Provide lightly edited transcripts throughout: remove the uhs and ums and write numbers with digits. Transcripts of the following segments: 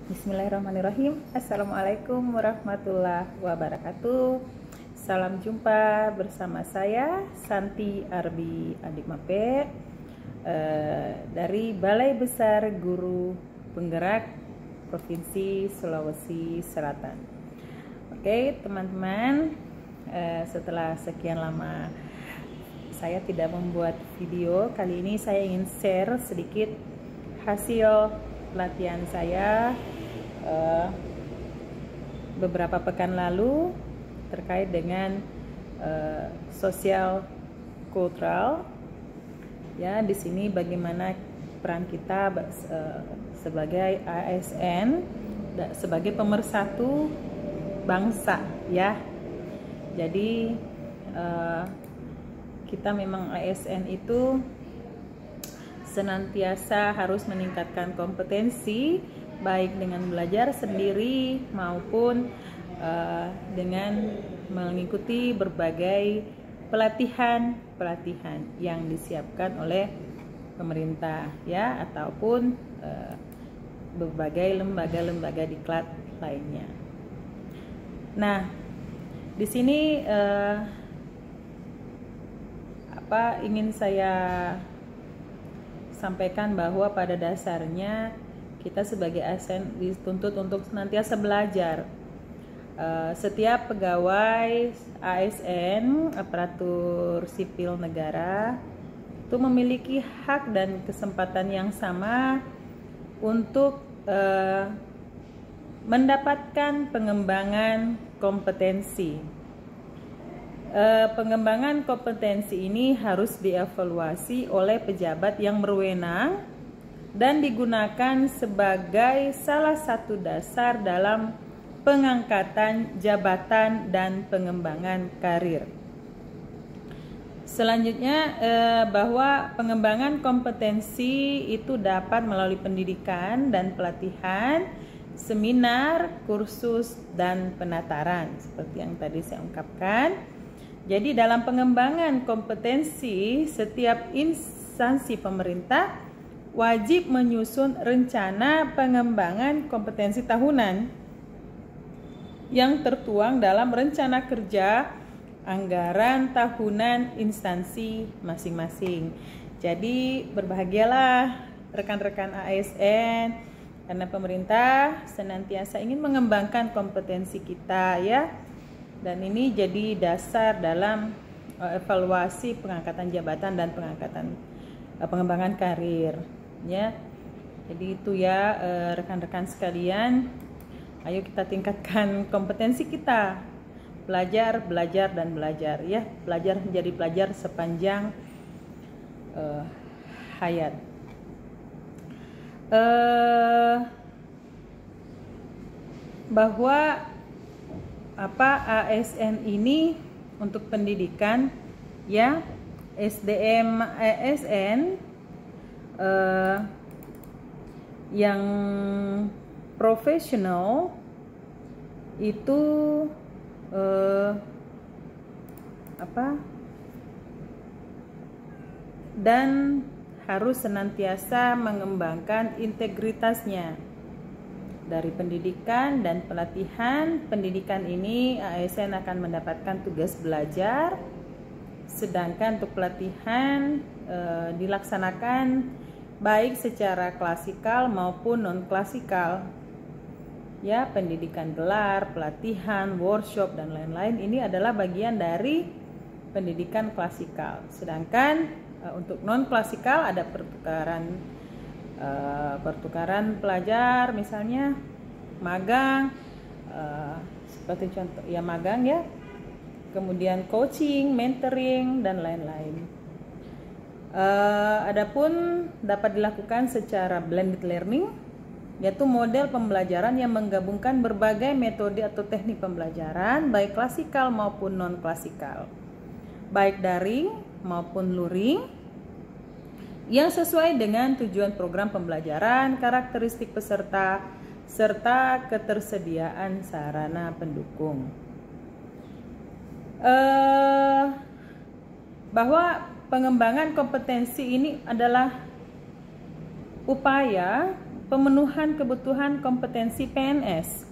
Bismillahirrahmanirrahim. Assalamualaikum warahmatullahi wabarakatuh. Salam jumpa bersama saya Santi Arbi Adik Mape dari Balai Besar Guru Penggerak Provinsi Sulawesi Selatan. Oke teman-teman, setelah sekian lama saya tidak membuat video, kali ini saya ingin share sedikit hasil latihan saya beberapa pekan lalu terkait dengan sosial kultural. Ya, di sini bagaimana peran kita sebagai ASN, sebagai pemersatu bangsa, ya. Jadi kita memang ASN itu senantiasa harus meningkatkan kompetensi, baik dengan belajar sendiri maupun dengan mengikuti berbagai pelatihan yang disiapkan oleh pemerintah, ya, ataupun berbagai lembaga-lembaga diklat lainnya. Nah, di sini ingin saya sampaikan bahwa pada dasarnya kita sebagai ASN dituntut untuk senantiasa belajar. Setiap pegawai ASN, aparatur sipil negara, itu memiliki hak dan kesempatan yang sama untuk mendapatkan pengembangan kompetensi. Pengembangan kompetensi ini harus dievaluasi oleh pejabat yang berwenang dan digunakan sebagai salah satu dasar dalam pengangkatan jabatan dan pengembangan karir. Selanjutnya, bahwa pengembangan kompetensi itu dapat melalui pendidikan dan pelatihan, seminar, kursus, dan penataran seperti yang tadi saya ungkapkan. Jadi dalam pengembangan kompetensi, setiap instansi pemerintah wajib menyusun rencana pengembangan kompetensi tahunan yang tertuang dalam rencana kerja anggaran tahunan instansi masing-masing. Jadi berbahagialah rekan-rekan ASN, karena pemerintah senantiasa ingin mengembangkan kompetensi kita, ya. Dan ini jadi dasar dalam evaluasi pengangkatan jabatan dan pengembangan karir, ya. Jadi itu ya, rekan-rekan sekalian, ayo kita tingkatkan kompetensi kita, belajar dan belajar, ya. Belajar menjadi pelajar sepanjang hayat. Bahwa ASN ini untuk pendidikan, ya, SDM ASN yang profesional itu dan harus senantiasa mengembangkan integritasnya. Dari pendidikan dan pelatihan pendidikan ini, ASN akan mendapatkan tugas belajar, sedangkan untuk pelatihan dilaksanakan baik secara klasikal maupun non-klasikal. Ya, pendidikan gelar, pelatihan, workshop, dan lain-lain ini adalah bagian dari pendidikan klasikal. Sedangkan untuk non-klasikal ada pertukaran pelajar, misalnya magang, seperti contoh ya magang, ya, kemudian coaching, mentoring, dan lain-lain. Adapun dapat dilakukan secara blended learning, yaitu model pembelajaran yang menggabungkan berbagai metode atau teknik pembelajaran, baik klasikal maupun non-klasikal, baik daring maupun luring, yang sesuai dengan tujuan program pembelajaran, karakteristik peserta, serta ketersediaan sarana pendukung. Bahwa pengembangan kompetensi ini adalah upaya pemenuhan kebutuhan kompetensi PNS.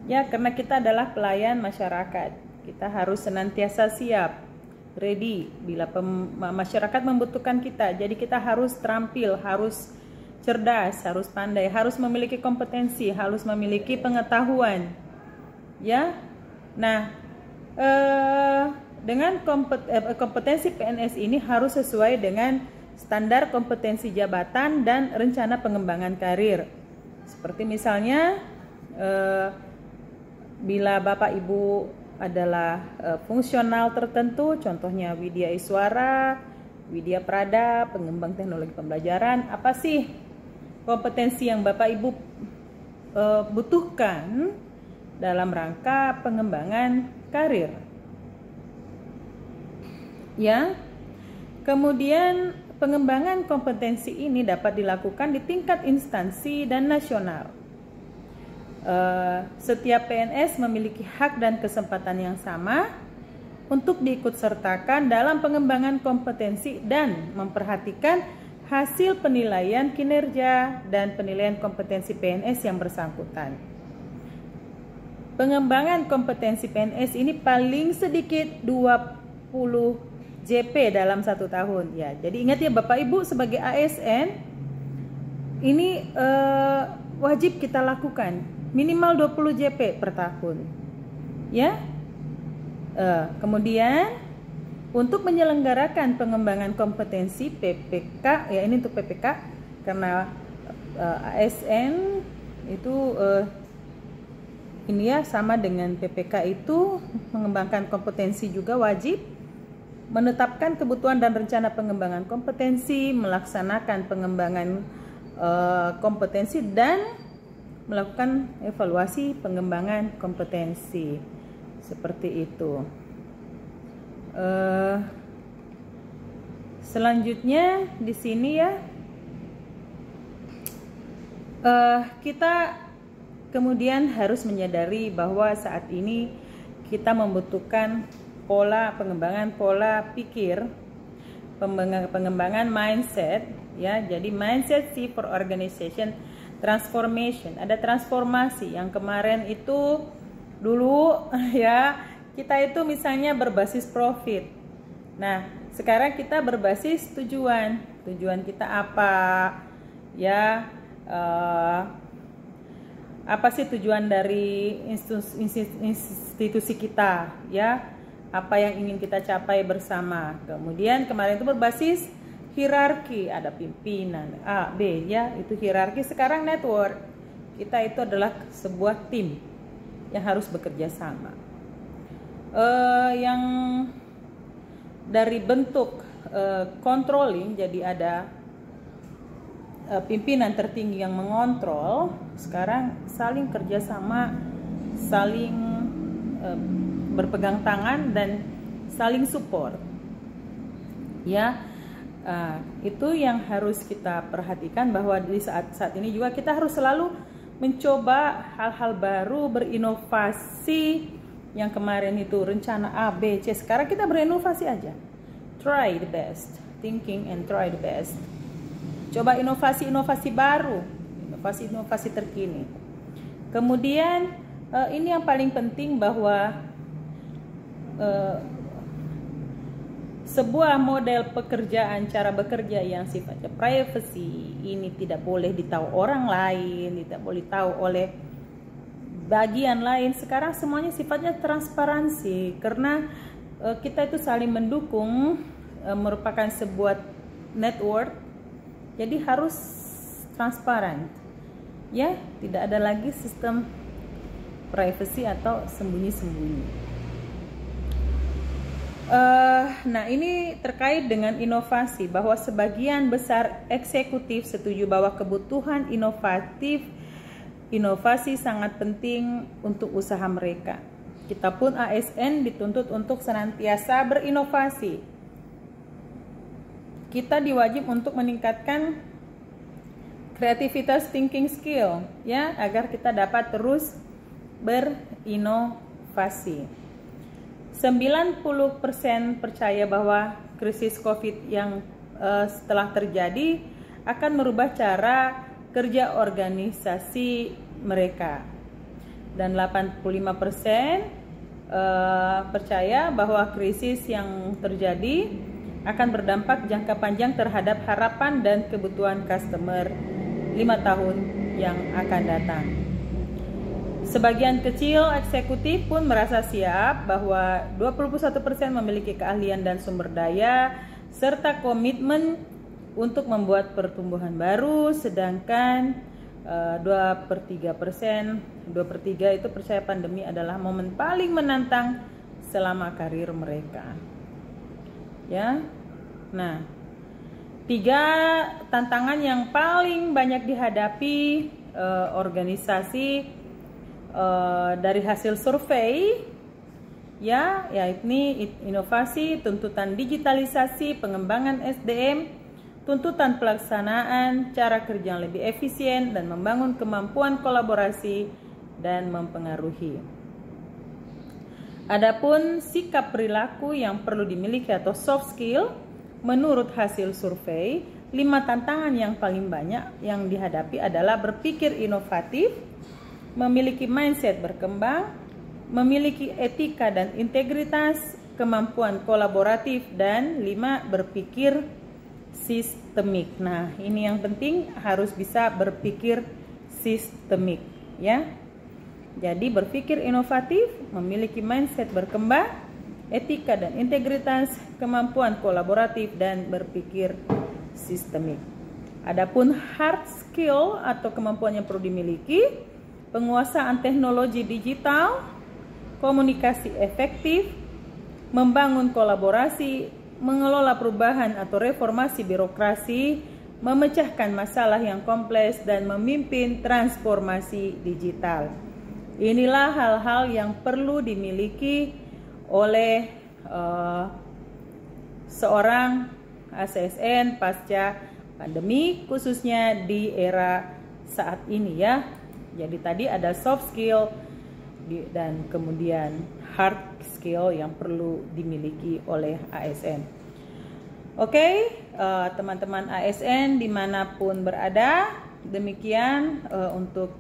Ya, karena kita adalah pelayan masyarakat. Kita harus senantiasa siap, ready bila masyarakat membutuhkan kita. Jadi kita harus terampil, harus cerdas, harus pandai, harus memiliki kompetensi, harus memiliki pengetahuan. Ya. Nah, dengan kompetensi PNS ini harus sesuai dengan standar kompetensi jabatan dan rencana pengembangan karir. Seperti misalnya bila Bapak Ibu adalah fungsional tertentu, contohnya Widya Iswara, Widya Prada, pengembang teknologi pembelajaran, apa sih kompetensi yang Bapak Ibu butuhkan dalam rangka pengembangan karir? Ya. Kemudian pengembangan kompetensi ini dapat dilakukan di tingkat instansi dan nasional. Setiap PNS memiliki hak dan kesempatan yang sama untuk diikutsertakan dalam pengembangan kompetensi dan memperhatikan hasil penilaian kinerja dan penilaian kompetensi PNS yang bersangkutan. Pengembangan kompetensi PNS ini paling sedikit 20 JP dalam 1 tahun. Ya, jadi ingat ya Bapak Ibu, sebagai ASN ini wajib kita lakukan minimal 20 JP per tahun. Ya. Kemudian untuk menyelenggarakan pengembangan kompetensi PPK, ya ini untuk PPK karena ASN itu ini ya sama dengan PPK itu mengembangkan kompetensi juga wajib, menetapkan kebutuhan dan rencana pengembangan kompetensi, melaksanakan pengembangan kompetensi dan melakukan evaluasi pengembangan kompetensi. Seperti itu. Selanjutnya di sini ya kita kemudian harus menyadari bahwa saat ini kita membutuhkan pengembangan pola pikir, pengembangan mindset ya. Jadi mindset shift for organization transformation. Ada transformasi yang kemarin itu dulu ya kita itu misalnya berbasis profit. Nah, sekarang kita berbasis tujuan. Tujuan kita apa? Ya, apa sih tujuan dari institusi kita? Ya, apa yang ingin kita capai bersama? Kemudian kemarin itu berbasis hierarki, ada pimpinan A, B, ya itu hierarki. Sekarang network, kita itu adalah sebuah tim yang harus bekerja sama. Yang dari bentuk controlling, jadi ada pimpinan tertinggi yang mengontrol. Sekarang saling kerjasama, saling berpegang tangan dan saling support. Ya. Itu yang harus kita perhatikan, bahwa di saat ini juga kita harus selalu mencoba hal-hal baru, berinovasi. Yang kemarin itu rencana A, B, C, sekarang kita berinovasi aja. Try the best, thinking and try the best. Coba inovasi-inovasi baru, inovasi-inovasi terkini. Kemudian ini yang paling penting, bahwa sebuah model pekerjaan, cara bekerja yang sifatnya privacy ini tidak boleh ditahu orang lain, tidak boleh tahu oleh bagian lain. Sekarang semuanya sifatnya transparansi, karena kita itu saling mendukung, merupakan sebuah network, jadi harus transparan. Ya, tidak ada lagi sistem privacy atau sembunyi-sembunyi. Nah, ini terkait dengan inovasi, bahwa sebagian besar eksekutif setuju bahwa kebutuhan inovasi sangat penting untuk usaha mereka. Kita pun ASN dituntut untuk senantiasa berinovasi. Kita diwajib untuk meningkatkan kreativitas thinking skill, ya, agar kita dapat terus berinovasi. 90% percaya bahwa krisis COVID yang setelah terjadi akan merubah cara kerja organisasi mereka. Dan 85% percaya bahwa krisis yang terjadi akan berdampak jangka panjang terhadap harapan dan kebutuhan customer 5 tahun yang akan datang. Sebagian kecil eksekutif pun merasa siap bahwa 21% memiliki keahlian dan sumber daya serta komitmen untuk membuat pertumbuhan baru, sedangkan 2/3 itu percaya pandemi adalah momen paling menantang selama karir mereka. Ya. Nah, 3 tantangan yang paling banyak dihadapi organisasi dari hasil survei, ya, yaitu inovasi, tuntutan digitalisasi, pengembangan SDM, tuntutan pelaksanaan, cara kerja yang lebih efisien, dan membangun kemampuan kolaborasi dan mempengaruhi. Adapun sikap perilaku yang perlu dimiliki atau soft skill, menurut hasil survei, 5 tantangan yang paling banyak yang dihadapi adalah berpikir inovatif, memiliki mindset berkembang, memiliki etika dan integritas, kemampuan kolaboratif, dan 5 berpikir sistemik. Nah, ini yang penting, harus bisa berpikir sistemik, ya. Jadi berpikir inovatif, memiliki mindset berkembang, etika dan integritas, kemampuan kolaboratif, dan berpikir sistemik. Adapun hard skill atau kemampuan yang perlu dimiliki, penguasaan teknologi digital, komunikasi efektif, membangun kolaborasi, mengelola perubahan atau reformasi birokrasi, memecahkan masalah yang kompleks, dan memimpin transformasi digital. Inilah hal-hal yang perlu dimiliki oleh seorang ASN pasca pandemi, khususnya di era saat ini, ya. Jadi tadi ada soft skill dan kemudian hard skill yang perlu dimiliki oleh ASN. Oke, teman-teman ASN dimanapun berada, demikian untuk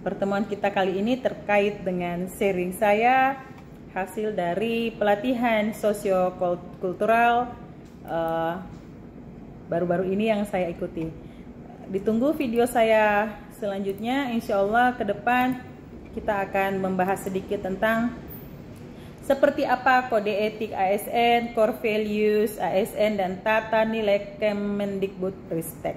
pertemuan kita kali ini terkait dengan sharing saya hasil dari pelatihan sosiokultural baru-baru ini yang saya ikuti. Ditunggu video saya selanjutnya, insya Allah ke depan kita akan membahas sedikit tentang seperti apa kode etik ASN, core values ASN, dan tata nilai Kemendikbudristek.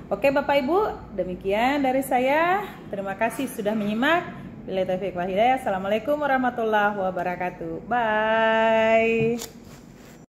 Oke Bapak Ibu, demikian dari saya. Terima kasih sudah menyimak. Billahi taufiq wal hidayah. Assalamualaikum warahmatullahi wabarakatuh. Bye.